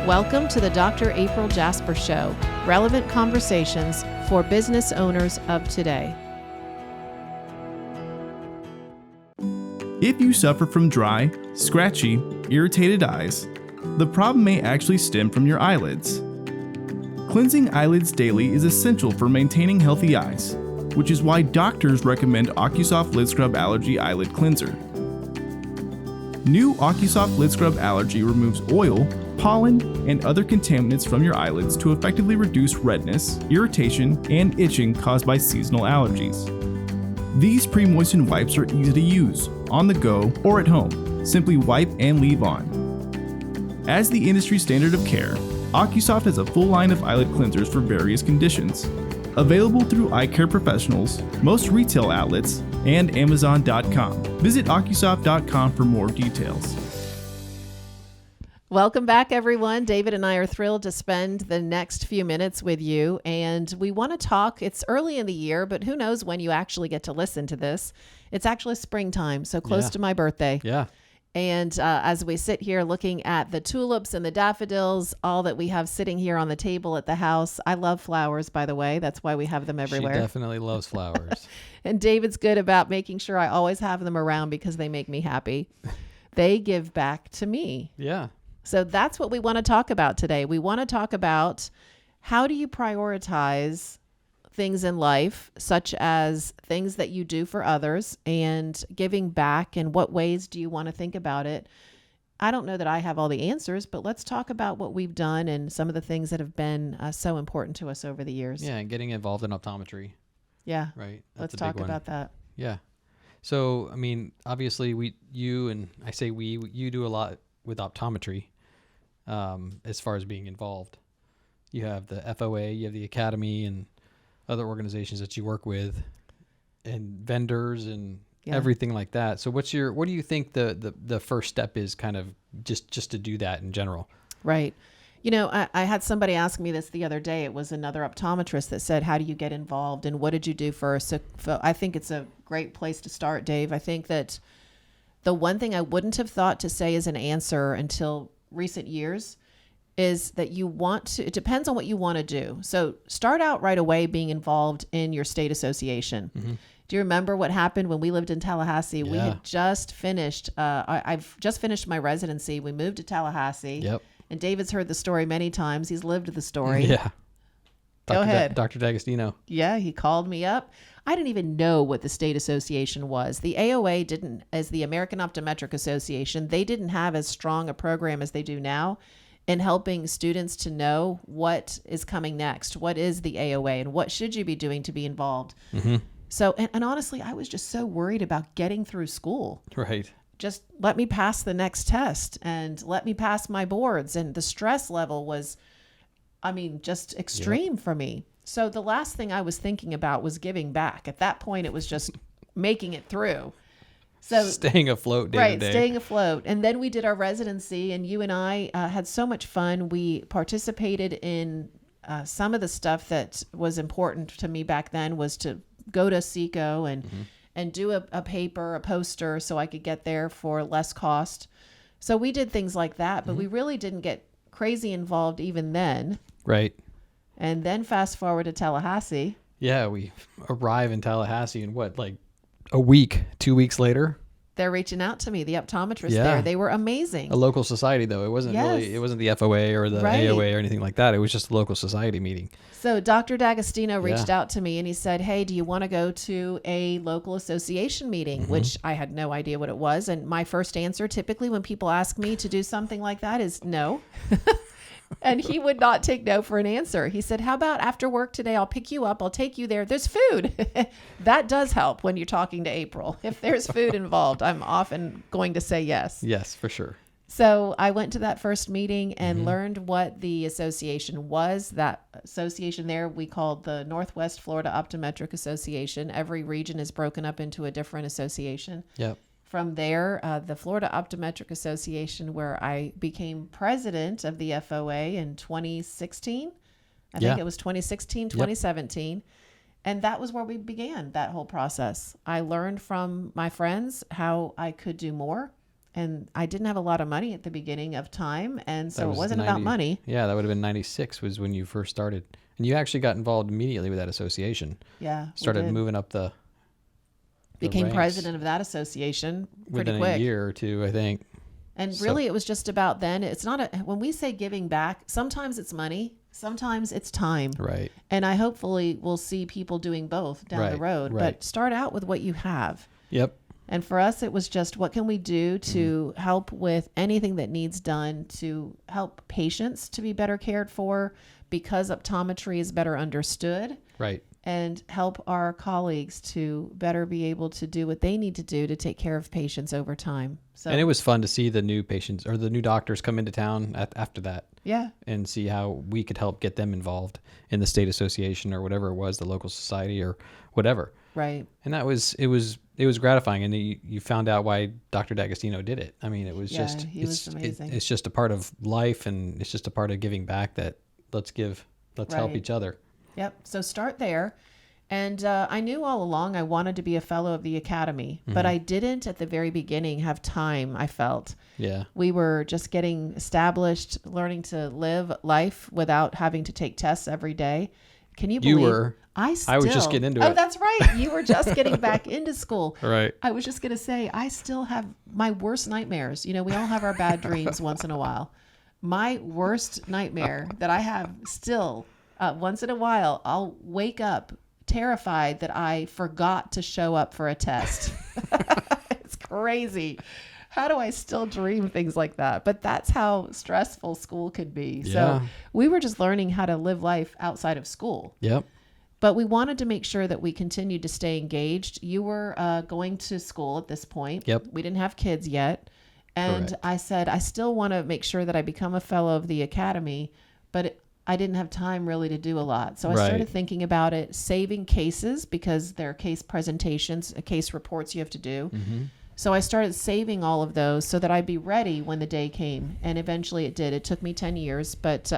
Welcome to the Dr. April Jasper Show, relevant conversations for business owners of today. If you suffer from dry, scratchy, irritated eyes, the problem may actually stem from your eyelids. Cleansing eyelids daily is essential for maintaining healthy eyes, which is why doctors recommend OcuSoft Lid Scrub Allergy Eyelid Cleanser. New OcuSoft Lid Scrub Allergy removes oil, pollen, and other contaminants from your eyelids to effectively reduce redness, irritation, and itching caused by seasonal allergies. These pre-moistened wipes are easy to use, on the go, or at home. Simply wipe and leave on. As the industry standard of care, OcuSoft has a full line of eyelid cleansers for various conditions. Available through eye care professionals, most retail outlets, and Amazon.com. Visit OcuSoft.com for more details. Welcome back, everyone. David and I are thrilled to spend the next few minutes with you. And we want to talk. It's early in the year, but who knows when you actually get to listen to this. It's actually springtime, so close to my birthday. Yeah. And as we sit here looking at the tulips and the daffodils, all that we have sitting here on the table at the house. I love flowers, by the way. That's why we have them everywhere. She definitely loves flowers. And David's good about making sure I always have them around because they make me happy. They give back to me. Yeah. So that's what we want to talk about today. We want to talk about how do you prioritize things in life, such as things that you do for others and giving back, and what ways do you want to think about it? I don't know that I have all the answers, but let's talk about what we've done and some of the things that have been so important to us over the years. Yeah, and getting involved in optometry. Yeah. Right. Let's talk about that. Yeah. So, I mean, obviously you do a lot with optometry as far as being involved. You have the FOA, you have the Academy, and other organizations that you work with, and vendors and everything like that. So what do you think the first step is, kind of just to do that in general? Right. You know, I had somebody ask me this the other day. It was another optometrist that said, how do you get involved and what did you do first? So I think it's a great place to start, Dave. I think that the one thing I wouldn't have thought to say as an answer until recent years is that it depends on what you want to do. So start out right away being involved in your state association. Mm-hmm. Do you remember what happened when we lived in Tallahassee? Yeah. We had just finished, I've just finished my residency. We moved to Tallahassee. Yep. And David's heard the story many times. He's lived the story. Yeah. Go ahead. Dr. D'Agostino. Yeah, he called me up. I didn't even know what the state association was. The AOA didn't, as the American Optometric Association, they didn't have as strong a program as they do now in helping students to know what is coming next. What is the AOA and what should you be doing to be involved? Mm-hmm. So, and honestly, I was just so worried about getting through school. Right. Just let me pass the next test and let me pass my boards. And the stress level was, just extreme for me. So the last thing I was thinking about was giving back. At that point, it was just making it through. So staying afloat day to day. Staying afloat. And then we did our residency, and you and I had so much fun. We participated in some of the stuff that was important to me back then was to go to SECO and do a paper, a poster, so I could get there for less cost. So we did things like that, but we really didn't get crazy involved even then. Right. And then fast forward to Tallahassee. Yeah, we arrive in Tallahassee and like a week, 2 weeks later. They're reaching out to me, the optometrists there. They were amazing. A local society, though. It wasn't it wasn't the FOA or the AOA or anything like that. It was just a local society meeting. So Dr. D'Agostino reached out to me and he said, hey, do you want to go to a local association meeting? Mm-hmm. Which I had no idea what it was. And my first answer, typically when people ask me to do something like that, is no. And he would not take no for an answer. He said, how about after work today, I'll pick you up. I'll take you there. There's food. That does help when you're talking to April. If there's food involved, I'm often going to say yes. Yes, for sure. So I went to that first meeting and learned what the association was. That association there we called the Northwest Florida Optometric Association. Every region is broken up into a different association. Yep. From there, the Florida Optometric Association, where I became president of the FOA in 2016. I think it was 2016, 2017. Yep. And that was where we began that whole process. I learned from my friends how I could do more. And I didn't have a lot of money at the beginning of time. And That so it was wasn't about 90 money. Yeah, that would have been 96 was when you first started. And you actually got involved immediately with that association. Yeah. we Started did. moving up the Became ranks president of that association pretty within quick. a year or two, I think. And So- really, it was just about then. It's not when we say giving back, sometimes it's money, sometimes it's time. Right. And I hopefully will see people doing both down the Right, road. right. But start out with what you have. Yep. And for us, it was just what can we do to help with anything that needs done to help patients to be better cared for because optometry is better understood, Right. and help our colleagues to better be able to do what they need to do to take care of patients over time. So, And it was fun to see the new patients or the new doctors come into town after that yeah, and see how we could help get them involved in the state association or whatever it was, the local society or whatever. right. And it was gratifying. And you found out why Dr. D'Agostino did it. I mean, it was Yeah, just, he was amazing. it's just a part of life, and it's just a part of giving back that let's help Right. each other. Yep. So start there. And I knew all along I wanted to be a fellow of the academy, but I didn't at the very beginning have time, I felt. Yeah. We were just getting established, learning to live life without having to take tests every day. Can you believe? You were. I was just getting into Oh, it. that's right. You were just getting back into school. Right. I was just going to say, I still have my worst nightmares. You know, we all have our bad dreams once in a while. My worst nightmare that I have still, once in a while, I'll wake up terrified that I forgot to show up for a test. It's crazy. How do I still dream things like that? But that's how stressful school could be. Yeah. So we were just learning how to live life outside of school. Yep. But we wanted to make sure that we continued to stay engaged. You were going to school at this point. Yep. We didn't have kids yet. And Correct. I said, I still want to make sure that I become a fellow of the academy, but I didn't have time really to do a lot. So I Right. started thinking about it, saving cases because there are case presentations, case reports you have to do. Mm-hmm. So I started saving all of those so that I'd be ready when the day came. And eventually it did. It took me 10 years, but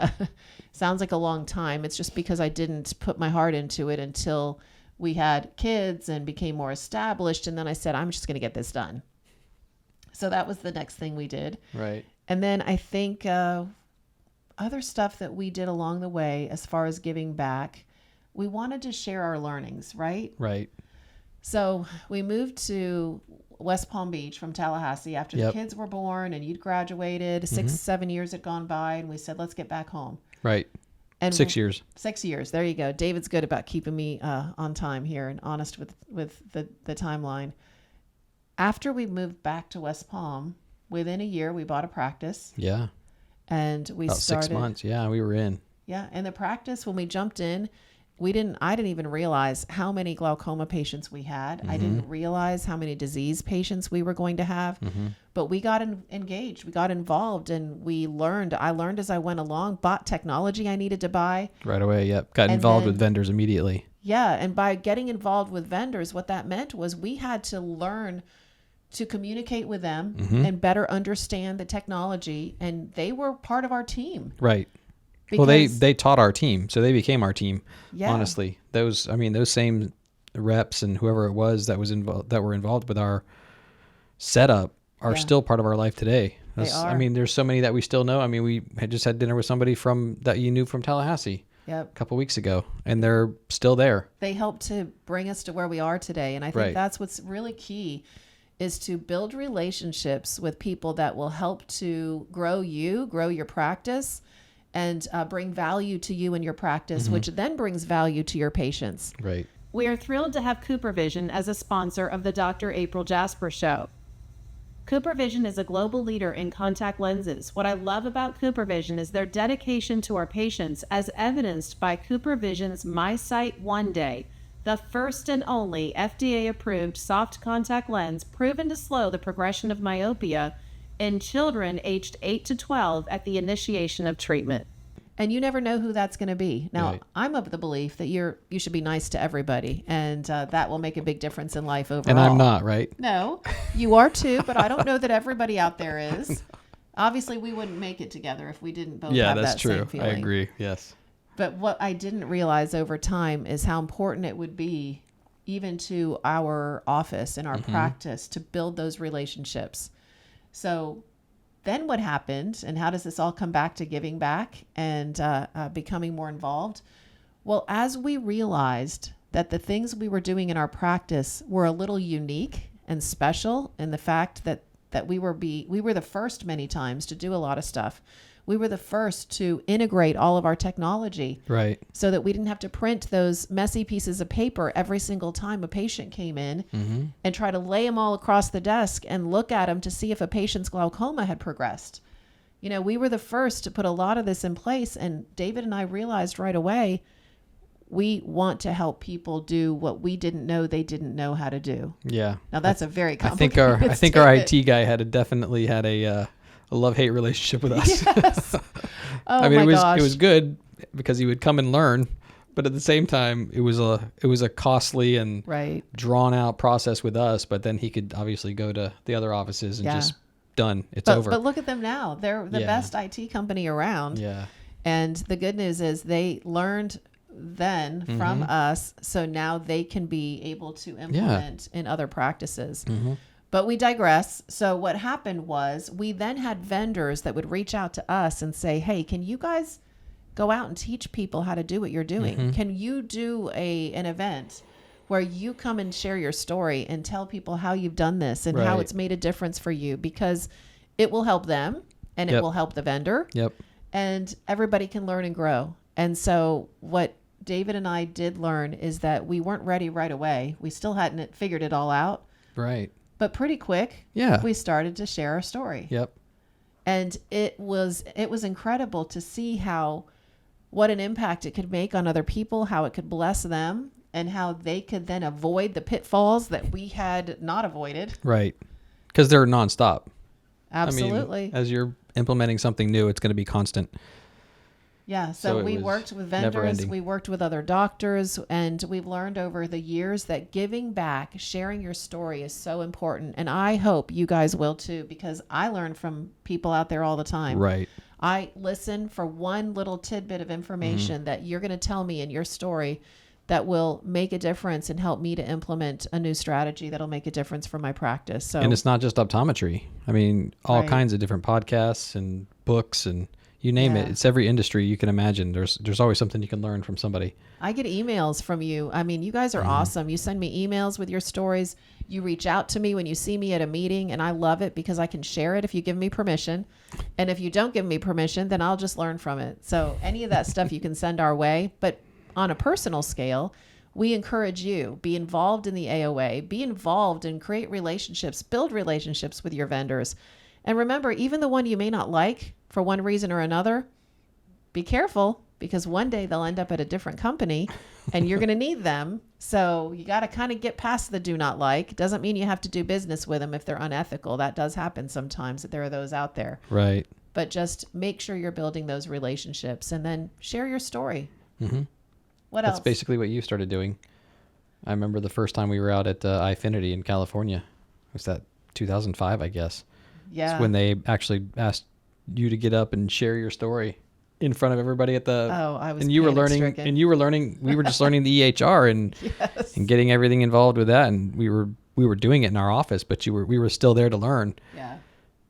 sounds like a long time. It's just because I didn't put my heart into it until we had kids and became more established. And then I said, I'm just going to get this done. So that was the next thing we did. Right. And then I think other stuff that we did along the way as far as giving back, we wanted to share our learnings, right? Right. So we moved to West Palm Beach from Tallahassee after Yep. the kids were born and you'd graduated. 6-7 years had gone by, and we said, let's get back home. Right. And 6 years. 6 years. There you go. David's good about keeping me on time here and honest with the timeline. After we moved back to West Palm, within a year, we bought a practice Yeah. and we About started. 6 months. Yeah, we were in. Yeah. And the practice, when we jumped in, I didn't even realize how many glaucoma patients we had. I didn't realize how many disease patients we were going to have, but we got engaged, we got involved, and we learned. I learned as I went along, bought technology I needed to buy. Right away. Yep. Got And involved then- with vendors immediately. Yeah. And by getting involved with vendors, what that meant was we had to learn to communicate with them and better understand the technology. And they were part of our team. Right. Because, Well, they taught our team, so they became our team. Yeah. Honestly, those same reps and whoever it was that were involved with our setup are Yeah. still part of our life today. They I are. mean, there's so many that we still know. I mean, we had just had dinner with somebody that you knew from Tallahassee Yep. a couple weeks ago, and they're still there. They helped to bring us to where we are today. And I think Right. that's what's really key is to build relationships with people that will help to grow your practice, and bring value to you and your practice, which then brings value to your patients. Right. We are thrilled to have CooperVision as a sponsor of the Dr. April Jasper Show. CooperVision is a global leader in contact lenses. What I love about CooperVision is their dedication to our patients, as evidenced by CooperVision's MySight One Day, the first and only FDA-approved soft contact lens proven to slow the progression of myopia in children aged 8 to 12 at the initiation of treatment. And you never know who that's going to be. Now, Right. I'm of the belief that you should be nice to everybody, and that will make a big difference in life overall. And I'm not, right? No, you are too, but I don't know that everybody out there is. Obviously, we wouldn't make it together if we didn't both Yeah, have that's that true. same I feeling. agree. Yes. But what I didn't realize over time is how important it would be, even to our office and our practice, to build those relationships. So then what happened, and how does this all come back to giving back and becoming more involved? Well, as we realized that the things we were doing in our practice were a little unique and special in the fact that we were the first many times to do a lot of stuff. We were the first to integrate all of our technology, Right. so that we didn't have to print those messy pieces of paper every single time a patient came in and try to lay them all across the desk and look at them to see if a patient's glaucoma had progressed. You know, we were the first to put a lot of this in place, and David and I realized right away, we want to help people do what we didn't know they didn't know how to do. Yeah. Now that's a very I think complicated our statement. IT guy definitely had a love-hate relationship with us. Yes. Oh I mean, my it gosh. was good because he would come and learn, but at the same time, it was a costly and Right. drawn-out process with us. But then he could obviously go to the other offices and Yeah. just done. It's But, over. but look at them now. They're the Yeah. best IT company around. Yeah. And the good news is they learned then from us. So now they can be able to implement in other practices. But we digress. So what happened was we then had vendors that would reach out to us and say, hey, can you guys go out and teach people how to do what you're doing? Can you do an event where you come and share your story and tell people how you've done this and how Right. it's made a difference for you? Because it will help them and it Yep. will help the vendor. Yep. And everybody can learn and grow. And so what David and I did learn is that we weren't ready right away. We still hadn't figured it all out, Right. but pretty quick, Yeah. we started to share our story. Yep. And it was incredible to see what an impact it could make on other people, how it could bless them, and how they could then avoid the pitfalls that we had not avoided. Right. Because they're nonstop. Absolutely. I mean, as you're implementing something new, it's going to be constant. Yeah, So so it we was worked with never vendors, ending. we worked with other doctors, and we've learned over the years that giving back, sharing your story is so important. And I hope you guys will too, because I learn from people out there all the time. Right. I listen for one little tidbit of information that you're going to tell me in your story that will make a difference and help me to implement a new strategy that'll make a difference for my practice. So And it's not just optometry. I mean, all Right. kinds of different podcasts and books and you name it. Yeah. It's every industry you can imagine. There's always something you can learn from somebody. I get emails from you. I mean, you guys are awesome. You send me emails with your stories. You reach out to me when you see me at a meeting, and I love it because I can share it if you give me permission. And if you don't give me permission, then I'll just learn from it. So any of that stuff you can send our way. But on a personal scale, we encourage you, be involved in the AOA, be involved and create relationships, build relationships with your vendors. And remember, even the one you may not like for one reason or another, be careful, because one day they'll end up at a different company and you're going to need them. So you got to kind of get past the do not like. Doesn't mean you have to do business with them if they're unethical. That does happen sometimes, that there are those out there. Right. But just make sure you're building those relationships and then share your story. What That's else? basically what you started doing. I remember the first time we were out at iFinity in California. Was that 2005, I guess? Yeah. It's when they actually asked you to get up and share your story in front of everybody at the. Oh, I was And you were learning. panic-stricken. And you were learning. We were just learning the EHR and Yes. and getting everything involved with that. And we were doing it in our office, but we were still there to learn. Yeah.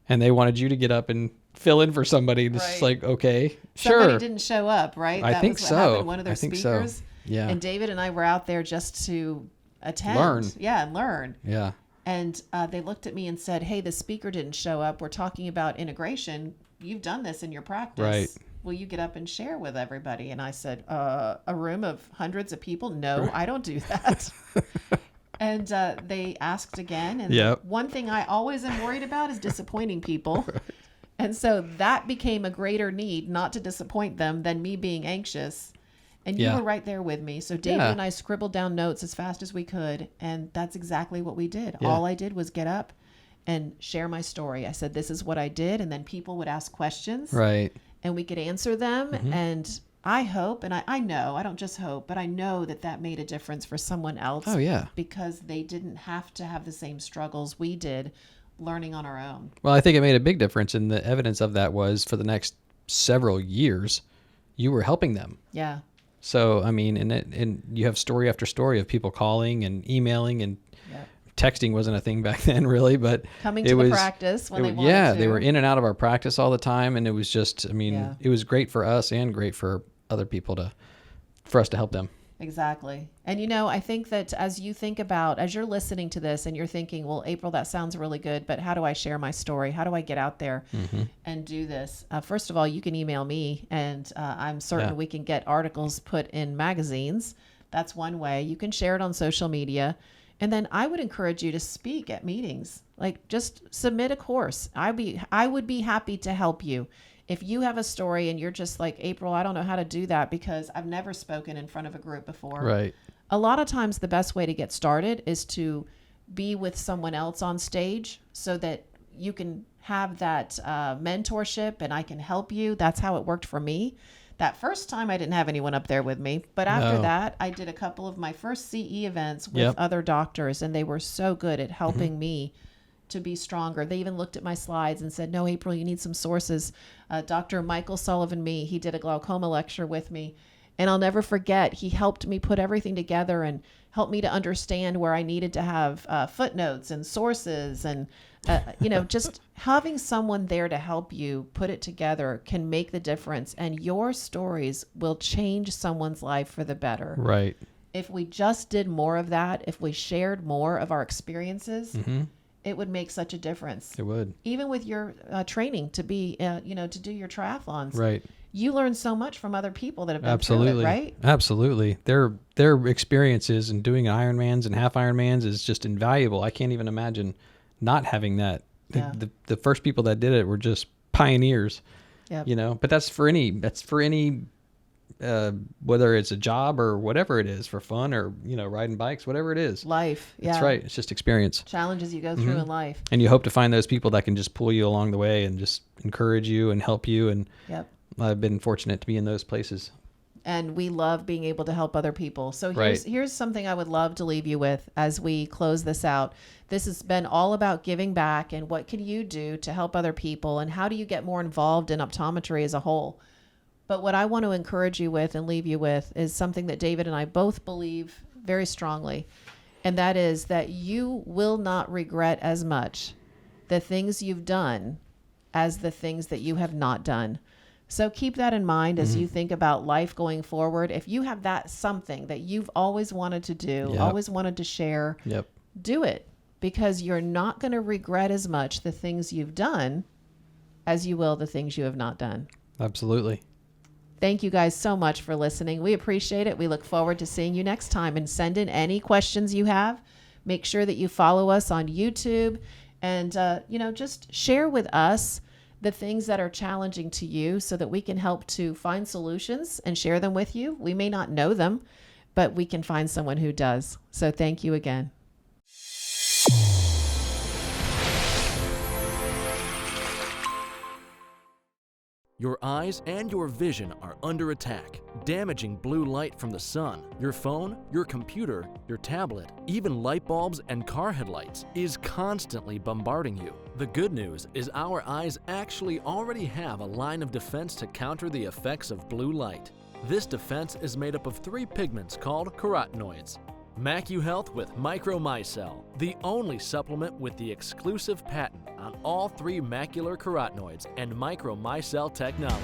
And they wanted you to get up and fill in for somebody. It's just Right. like, okay, Somebody sure. didn't show up, right? I That think was what so. happened. One of their I think so. speakers. Yeah. And David and I were out there just to attend. Learn. Yeah, and learn. Yeah. And they looked at me and said, hey, the speaker didn't show up. We're talking about integration. You've done this in your practice. Right. Will you get up and share with everybody? And I said, a room of hundreds of people? No, I don't do that. And they asked again. And Yep. one thing I always am worried about is disappointing people. And so that became a greater need not to disappoint them than me being anxious. And you Yeah. were right there with me. So David Yeah. and I scribbled down notes as fast as we could. And that's exactly what we did. Yeah. All I did was get up and share my story. I said, this is what I did. And then people would ask questions Right. and we could answer them. Mm-hmm. And I hope, and I know, I don't just hope, but I know that made a difference for someone else. Oh, yeah. Because they didn't have to have the same struggles we did learning on our own. Well, I think it made a big difference, and the evidence of that was for the next several years, you were helping them. Yeah. So, I mean, and you have story after story of people calling and emailing and Yep. texting wasn't a thing back then really, but Coming it to was, the practice when they wanted yeah, to. they were in and out of our practice all the time. And it was just, I mean, Yeah. it was great for us and great for other people for us to help them. Exactly. And I think that as you're listening to this and you're thinking, well, April, that sounds really good, but how do I share my story? How do I get out there and do this? First of all, you can email me, and I'm certain we can get articles put in magazines. That's one way. You can share it on social media. And then I would encourage you to speak at meetings. Like, just submit a course. I would be happy to help you. If you have a story and you're just like, April, I don't know how to do that because I've never spoken in front of a group before. Right. A lot of times the best way to get started is to be with someone else on stage so that you can have that mentorship and I can help you. That's how it worked for me. That first time I didn't have anyone up there with me, but after that I did a couple of my first CE events with other doctors, and they were so good at helping me to be stronger. They even looked at my slides and said, no, April, you need some sources. Dr. Michael Sullivan, he did a glaucoma lecture with me. And I'll never forget, he helped me put everything together and helped me to understand where I needed to have footnotes and sources. And, just having someone there to help you put it together can make the difference. And your stories will change someone's life for the better. Right. If we just did more of that, if we shared more of our experiences, it would make such a difference. It would. Even with your training to be, to do your triathlons. Right. You learn so much from other people that have been through it, right? Absolutely. Their experiences in doing Ironmans and half Ironmans is just invaluable. I can't even imagine not having that. Yeah. The first people that did it were just pioneers. Yep. But that's for any whether it's a job or whatever it is, for fun or, riding bikes, whatever it is. Life. Yeah. That's right. It's just experience. Challenges you go through in life. And you hope to find those people that can just pull you along the way and just encourage you and help you. And Yep. I've been fortunate to be in those places. And we love being able to help other people. So Right. here's something I would love to leave you with as we close this out. This has been all about giving back and what can you do to help other people and how do you get more involved in optometry as a whole. But what I want to encourage you with and leave you with is something that David and I both believe very strongly. And that is that you will not regret as much the things you've done as the things that you have not done. So keep that in mind as you think about life going forward. If you have that something that you've always wanted to do, always wanted to share, do it, because you're not going to regret as much the things you've done as you will the things you have not done. Absolutely. Thank you guys so much for listening. We appreciate it. We look forward to seeing you next time, and send in any questions you have. Make sure that you follow us on YouTube and, just share with us the things that are challenging to you so that we can help to find solutions and share them with you. We may not know them, but we can find someone who does. So thank you again. Your eyes and your vision are under attack. Damaging blue light from the sun, your phone, your computer, your tablet, even light bulbs and car headlights is constantly bombarding you. The good news is our eyes actually already have a line of defense to counter the effects of blue light. This defense is made up of 3 pigments called carotenoids. MacuHealth with Micromicelle, the only supplement with the exclusive patent on all 3 macular carotenoids and micromicelle technology.